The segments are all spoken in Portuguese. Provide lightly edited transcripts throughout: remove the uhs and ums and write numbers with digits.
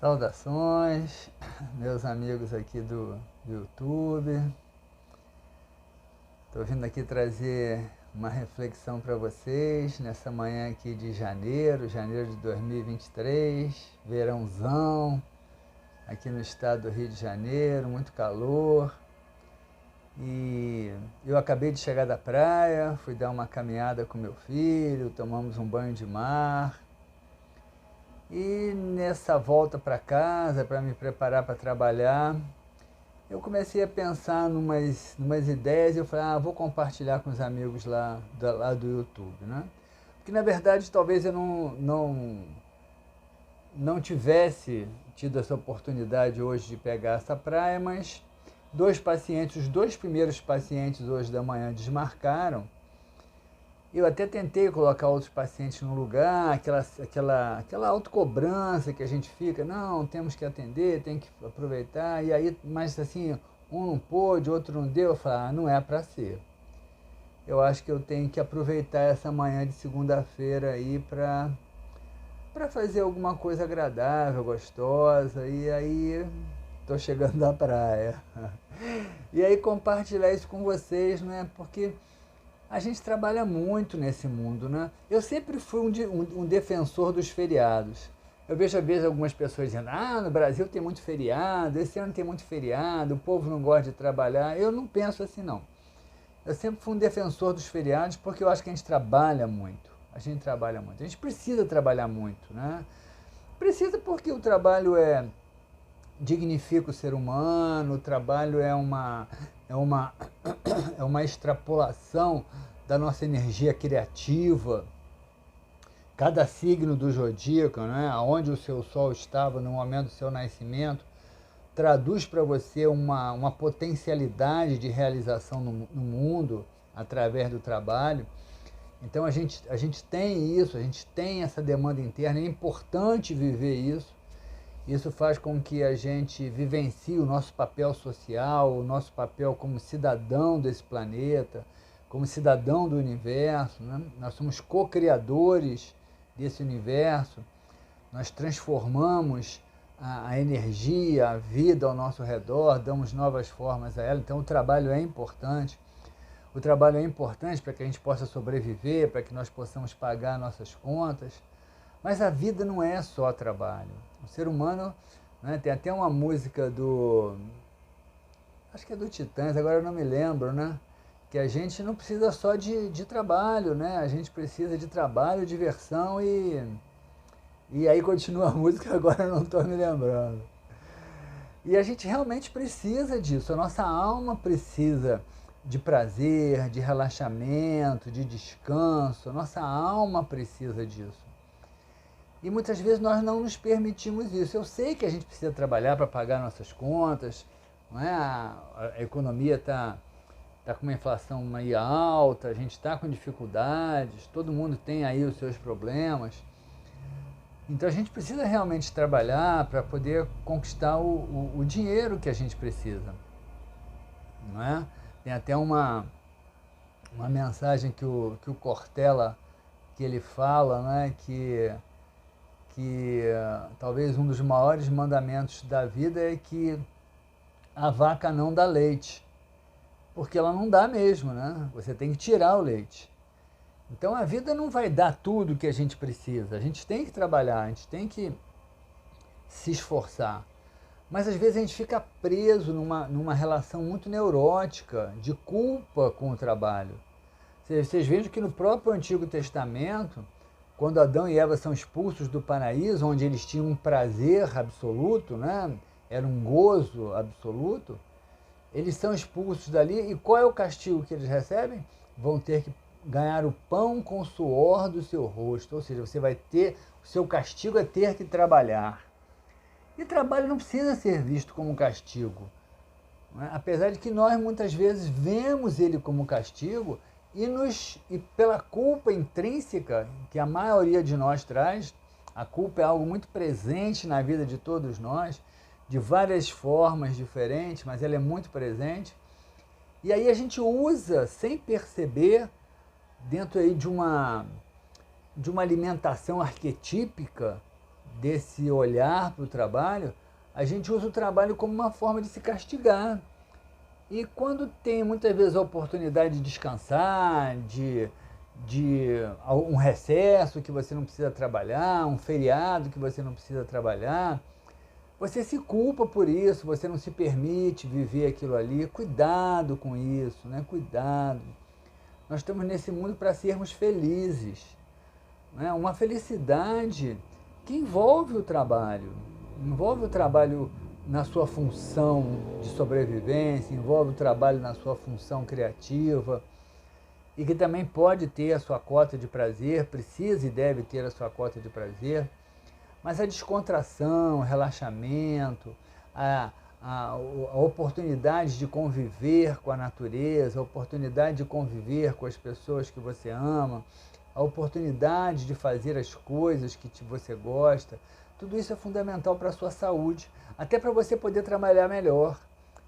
Saudações, meus amigos aqui do YouTube. Estou vindo aqui trazer uma reflexão para vocês nessa manhã aqui de janeiro de 2023, verãozão, aqui no estado do Rio de Janeiro, muito calor. E eu acabei de chegar da praia, fui dar uma caminhada com meu filho, tomamos um banho de mar. E nessa volta para casa, para me preparar para trabalhar, eu comecei a pensar numas ideias e eu falei, vou compartilhar com os amigos lá do YouTube, né? Porque na verdade talvez eu não tivesse tido essa oportunidade hoje de pegar essa praia, mas os dois primeiros pacientes hoje da manhã desmarcaram. Eu até tentei colocar outros pacientes no lugar, aquela autocobrança que a gente fica, não, temos que atender, tem que aproveitar, e aí, mas assim, um não pôde, outro não deu, eu falei, não é para ser. Eu acho que eu tenho que aproveitar essa manhã de segunda-feira aí para fazer alguma coisa agradável, gostosa, e aí estou chegando da praia. E aí compartilhar isso com vocês, né, porque a gente trabalha muito nesse mundo, né? Eu sempre fui um defensor dos feriados. Eu vejo às vezes algumas pessoas dizendo, no Brasil tem muito feriado, esse ano tem muito feriado, o povo não gosta de trabalhar. Eu não penso assim, não. Eu sempre fui um defensor dos feriados porque eu acho que a gente trabalha muito. A gente trabalha muito. A gente precisa trabalhar muito, né? Precisa porque o trabalho dignifica o ser humano, o trabalho é uma extrapolação da nossa energia criativa. Cada signo do zodíaco, né, onde o seu sol estava no momento do seu nascimento, traduz para você uma potencialidade de realização no mundo através do trabalho. Então a gente tem isso, a gente tem essa demanda interna, é importante viver isso. Isso faz com que a gente vivencie o nosso papel social, o nosso papel como cidadão desse planeta, como cidadão do universo, né? Nós somos co-criadores desse universo, nós transformamos a energia, a vida ao nosso redor, damos novas formas a ela, então o trabalho é importante. O trabalho é importante para que a gente possa sobreviver, para que nós possamos pagar nossas contas. Mas a vida não é só trabalho. O ser humano, né, tem até uma música acho que é do Titãs, agora eu não me lembro, né? Que a gente não precisa só de trabalho, né? A gente precisa de trabalho, diversão e aí continua a música, agora eu não estou me lembrando. E a gente realmente precisa disso, a nossa alma precisa de prazer, de relaxamento, de descanso, a nossa alma precisa disso. E muitas vezes nós não nos permitimos isso. Eu sei que a gente precisa trabalhar para pagar nossas contas, não é? A economia está com uma inflação meio alta, a gente está com dificuldades, todo mundo tem aí os seus problemas. Então a gente precisa realmente trabalhar para poder conquistar o dinheiro que a gente precisa. Não é? Tem até uma mensagem que o Cortella que ele fala, né, que talvez um dos maiores mandamentos da vida é que a vaca não dá leite, porque ela não dá mesmo, né? Você tem que tirar o leite. Então a vida não vai dar tudo o que a gente precisa, a gente tem que trabalhar, a gente tem que se esforçar. Mas às vezes a gente fica preso numa relação muito neurótica, de culpa com o trabalho. Vocês vejam que no próprio Antigo Testamento, quando Adão e Eva são expulsos do paraíso, onde eles tinham um prazer absoluto, né? Era um gozo absoluto, eles são expulsos dali e qual é o castigo que eles recebem? Vão ter que ganhar o pão com o suor do seu rosto, ou seja, o seu castigo é ter que trabalhar. E trabalho não precisa ser visto como castigo, né? Apesar de que nós muitas vezes vemos ele como castigo, e pela culpa intrínseca que a maioria de nós traz, a culpa é algo muito presente na vida de todos nós, de várias formas diferentes, mas ela é muito presente. E aí a gente usa, sem perceber, dentro aí de uma alimentação arquetípica, desse olhar para o trabalho, a gente usa o trabalho como uma forma de se castigar. E quando tem muitas vezes a oportunidade de descansar, de um recesso que você não precisa trabalhar, um feriado que você não precisa trabalhar, você se culpa por isso, você não se permite viver aquilo ali. Cuidado com isso, né? Cuidado. Nós estamos nesse mundo para sermos felizes, né? Uma felicidade que envolve o trabalho na sua função de sobrevivência, envolve o trabalho na sua função criativa, e que também pode ter a sua cota de prazer, precisa e deve ter a sua cota de prazer, mas a descontração, o relaxamento, a oportunidade de conviver com a natureza, a oportunidade de conviver com as pessoas que você ama, a oportunidade de fazer as coisas que você gosta, tudo isso é fundamental para a sua saúde, até para você poder trabalhar melhor,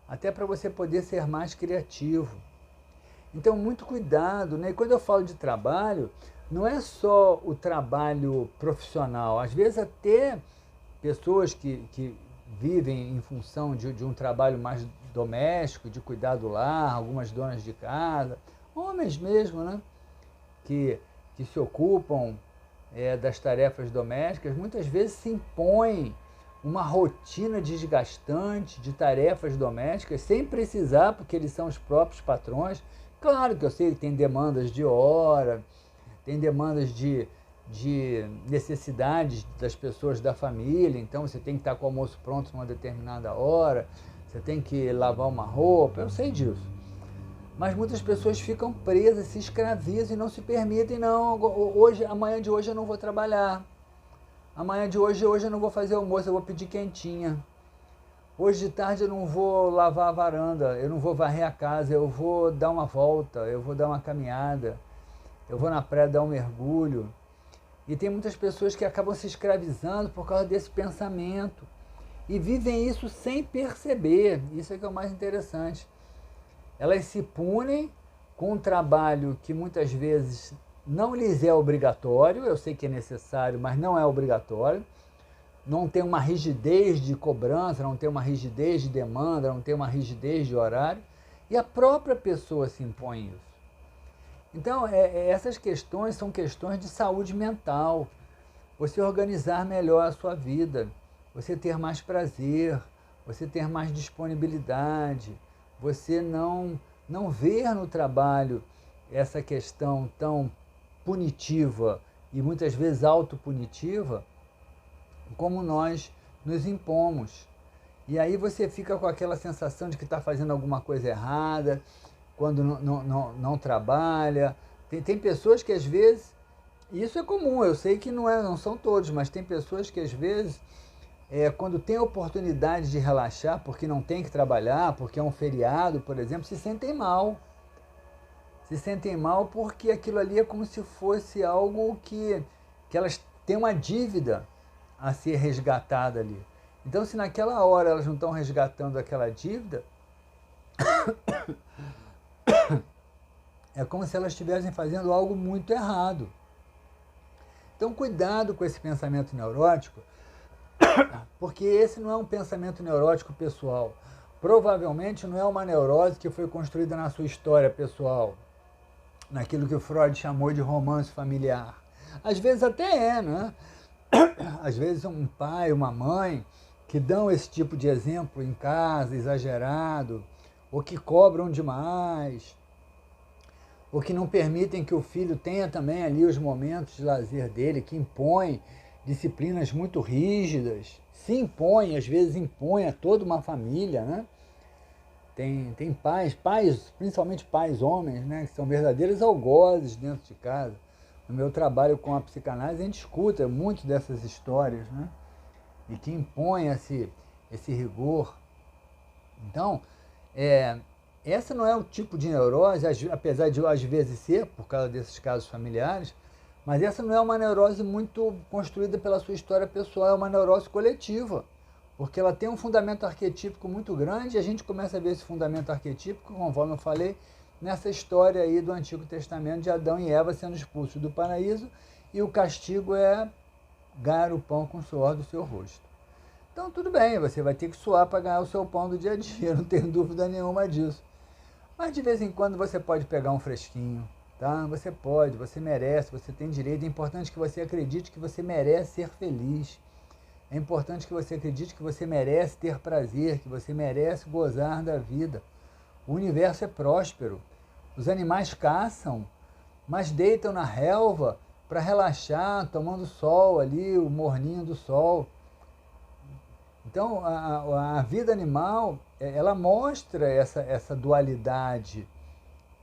até para você poder ser mais criativo. Então, muito cuidado, né? E quando eu falo de trabalho, não é só o trabalho profissional. Às vezes até pessoas que vivem em função de um trabalho mais doméstico, de cuidar do lar, algumas donas de casa, homens mesmo, né? Que se ocupam das tarefas domésticas, muitas vezes se impõem uma rotina desgastante de tarefas domésticas sem precisar, porque eles são os próprios patrões. Claro que eu sei que tem demandas de hora, tem demandas de necessidades das pessoas da família, então você tem que estar com o almoço pronto numa determinada hora, você tem que lavar uma roupa, eu sei disso. Mas muitas pessoas ficam presas, se escravizam e não se permitem, não, amanhã de hoje eu não vou trabalhar, amanhã de hoje eu não vou fazer almoço, eu vou pedir quentinha. Hoje de tarde eu não vou lavar a varanda, eu não vou varrer a casa, eu vou dar uma volta, eu vou dar uma caminhada, eu vou na praia dar um mergulho. E tem muitas pessoas que acabam se escravizando por causa desse pensamento. E vivem isso sem perceber, isso é que é o mais interessante. Elas se punem com um trabalho que muitas vezes não lhes é obrigatório, eu sei que é necessário, mas não é obrigatório. Não tem uma rigidez de cobrança, não tem uma rigidez de demanda, não tem uma rigidez de horário, e a própria pessoa se impõe isso. Então, essas questões são questões de saúde mental, você organizar melhor a sua vida, você ter mais prazer, você ter mais disponibilidade, você não ver no trabalho essa questão tão punitiva e muitas vezes autopunitiva, como nós nos impomos. E aí você fica com aquela sensação de que está fazendo alguma coisa errada, quando não trabalha. Tem pessoas que às vezes, e isso é comum, eu sei que não são todos, mas tem pessoas que às vezes, quando tem a oportunidade de relaxar, porque não tem que trabalhar, porque é um feriado, por exemplo, se sentem mal. Se sentem mal porque aquilo ali é como se fosse algo que elas têm uma dívida a ser resgatada ali. Então, se naquela hora elas não estão resgatando aquela dívida, é como se elas estivessem fazendo algo muito errado. Então, cuidado com esse pensamento neurótico, porque esse não é um pensamento neurótico pessoal. Provavelmente não é uma neurose que foi construída na sua história pessoal, naquilo que o Freud chamou de romance familiar. Às vezes até é, né? Às vezes um pai, uma mãe, que dão esse tipo de exemplo em casa, exagerado, ou que cobram demais, ou que não permitem que o filho tenha também ali os momentos de lazer dele, que impõem disciplinas muito rígidas, se impõem, às vezes impõem a toda uma família, né? Tem pais, principalmente pais homens, né, que são verdadeiros algozes dentro de casa. No meu trabalho com a psicanálise, a gente escuta muito dessas histórias, né? E que impõem esse rigor. Então, essa não é o tipo de neurose, apesar de às vezes ser, por causa desses casos familiares, mas essa não é uma neurose muito construída pela sua história pessoal, é uma neurose coletiva, porque ela tem um fundamento arquetípico muito grande e a gente começa a ver esse fundamento arquetípico, conforme eu falei, nessa história aí do Antigo Testamento de Adão e Eva sendo expulsos do paraíso, e o castigo é ganhar o pão com o suor do seu rosto. Então tudo bem, você vai ter que suar para ganhar o seu pão do dia a dia, não tenho dúvida nenhuma disso. Mas de vez em quando você pode pegar um fresquinho, tá? Você pode, você merece, você tem direito. É importante que você acredite que você merece ser feliz. É importante que você acredite que você merece ter prazer, que você merece gozar da vida. O universo é próspero. Os animais caçam, mas deitam na relva para relaxar, tomando sol ali, o morninho do sol. Então, a vida animal, ela mostra essa dualidade,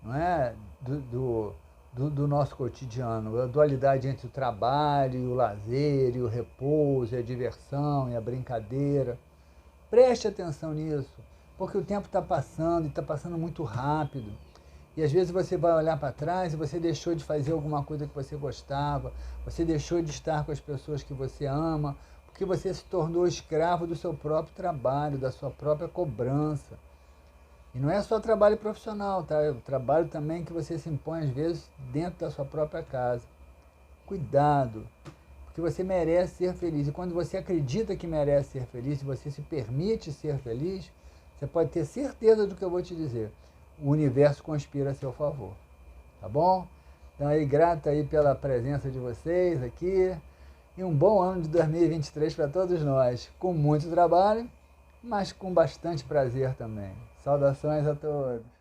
não é? Do nosso cotidiano, a dualidade entre o trabalho, e o lazer, e o repouso, e a diversão, e a brincadeira. Preste atenção nisso, porque o tempo está passando, e está passando muito rápido. E às vezes você vai olhar para trás e você deixou de fazer alguma coisa que você gostava, você deixou de estar com as pessoas que você ama, porque você se tornou escravo do seu próprio trabalho, da sua própria cobrança. E não é só trabalho profissional, tá? É o trabalho também que você se impõe às vezes dentro da sua própria casa. Cuidado, porque você merece ser feliz. E quando você acredita que merece ser feliz, se você se permite ser feliz, você pode ter certeza do que eu vou te dizer. O universo conspira a seu favor, tá bom? Então aí, grato aí pela presença de vocês aqui. E um bom ano de 2023 para todos nós, com muito trabalho, mas com bastante prazer também. Saudações a todos!